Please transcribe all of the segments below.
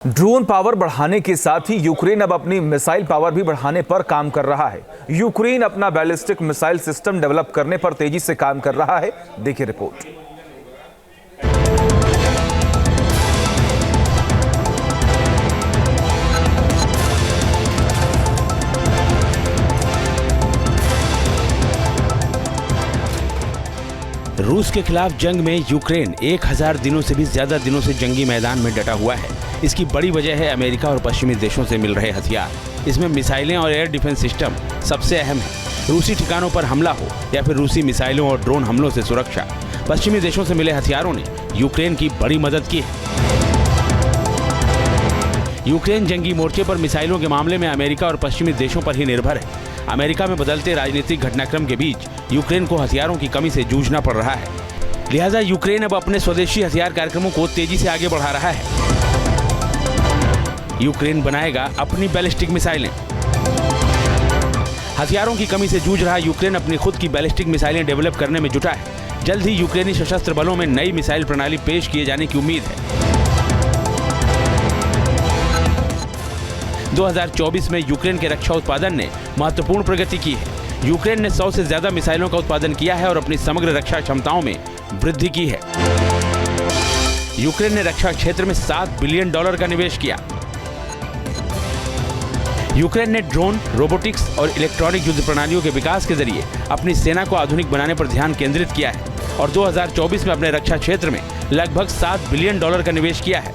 Drone power बढ़ाने के साथ ही यूक्रेन अब अपनी मिसाइल पावर भी बढ़ाने पर काम कर रहा है। यूक्रेन अपना बैलिस्टिक मिसाइल सिस्टम डेवलप करने पर तेजी से काम कर रहा है। देखिए रिपोर्ट। रूस के खिलाफ जंग में यूक्रेन 1000 दिनों से भी ज्यादा दिनों से जंगी मैदान में डटा हुआ है। इसकी बड़ी वजह है अमेरिका और पश्चिमी देशों से मिल रहे हथियार। इसमें मिसाइलें और एयर डिफेंस सिस्टम सबसे अहम है। रूसी ठिकानों पर हमला हो या फिर रूसी मिसाइलों और ड्रोन हमलों से सुरक्षा, पश्चिमी देशों से मिले हथियारों ने यूक्रेन की बड़ी मदद की है। यूक्रेन जंगी मोर्चे पर मिसाइलों के मामले में अमेरिका और पश्चिमी देशों पर ही निर्भर है। अमेरिका में बदलते राजनीतिक घटनाक्रम के बीच यूक्रेन को हथियारों की कमी से जूझना पड़ रहा है। लिहाजा यूक्रेन अब अपने स्वदेशी हथियार कार्यक्रमों को तेजी से आगे बढ़ा रहा है। यूक्रेन बनाएगा अपनी बैलिस्टिक मिसाइलें। हथियारों की कमी से जूझ रहा यूक्रेन अपनी खुद की बैलिस्टिक मिसाइलें डेवलप करने में जुटा है। जल्द ही यूक्रेनी सशस्त्र बलों में नई मिसाइल प्रणाली पेश किए जाने की उम्मीद है। 2024 में यूक्रेन के रक्षा उत्पादन ने महत्वपूर्ण प्रगति की है। यूक्रेन ने 100 से ज्यादा मिसाइलों का उत्पादन किया है और अपनी समग्र रक्षा क्षमताओं में वृद्धि की है। यूक्रेन ने रक्षा क्षेत्र में $7 बिलियन का निवेश किया। यूक्रेन ने ड्रोन, रोबोटिक्स और इलेक्ट्रॉनिक युद्ध प्रणालियों के विकास के जरिए अपनी सेना को आधुनिक बनाने पर ध्यान केंद्रित किया है और 2024 में अपने रक्षा क्षेत्र में लगभग $7 बिलियन का निवेश किया है।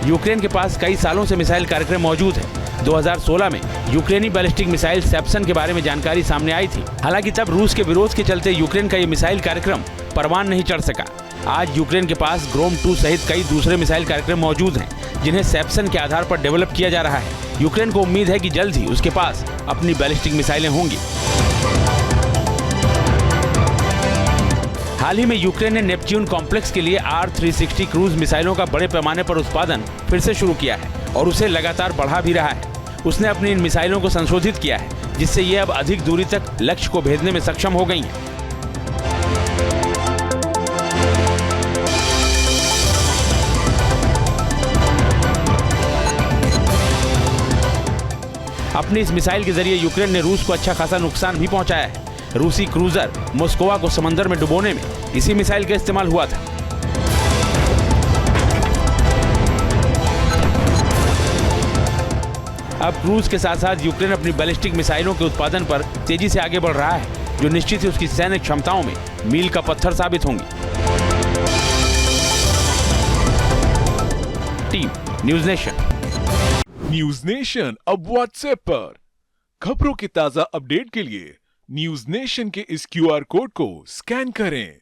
यूक्रेन के पास कई सालों से मिसाइल कार्यक्रम मौजूद है। 2016 में यूक्रेनी बैलिस्टिक मिसाइल सेप्सन के बारे में जानकारी सामने आई थी। हालांकि तब रूस के विरोध के चलते यूक्रेन का ये मिसाइल कार्यक्रम परवान नहीं चढ़ सका। आज यूक्रेन के पास ग्रोम 2 सहित कई दूसरे मिसाइल कार्यक्रम मौजूद हैं, जिन्हें सेप्सन के आधार पर डेवलप किया जा रहा है। यूक्रेन को उम्मीद है कि जल्द ही उसके पास अपनी बैलिस्टिक मिसाइलें होंगी। हाल ही में यूक्रेन ने नेपच्यून कॉम्प्लेक्स के लिए R-360 क्रूज मिसाइलों का बड़े पैमाने पर उत्पादन फिर से शुरू किया है और उसे लगातार बढ़ा भी रहा है। उसने अपनी इन मिसाइलों को संशोधित किया है, जिससे ये अब अधिक दूरी तक लक्ष्य को भेदने में सक्षम हो गई हैं। अपनी इस मिसाइल के जरिए यूक्रेन ने रूस को अच्छा खासा नुकसान भी पहुंचाया है। रूसी क्रूजर मोस्कोवा को समंदर में डुबोने में इसी मिसाइल का इस्तेमाल हुआ था। अब क्रूज के साथ साथ यूक्रेन अपनी बैलिस्टिक मिसाइलों के उत्पादन पर तेजी से आगे बढ़ रहा है, जो निश्चित ही उसकी सैन्य क्षमताओं में मील का पत्थर साबित होंगी। Team news nation. News nation अब व्हाट्सएप पर खबरों के ताजा अपडेट के लिए न्यूज नेशन के इस QR कोड को स्कैन करें।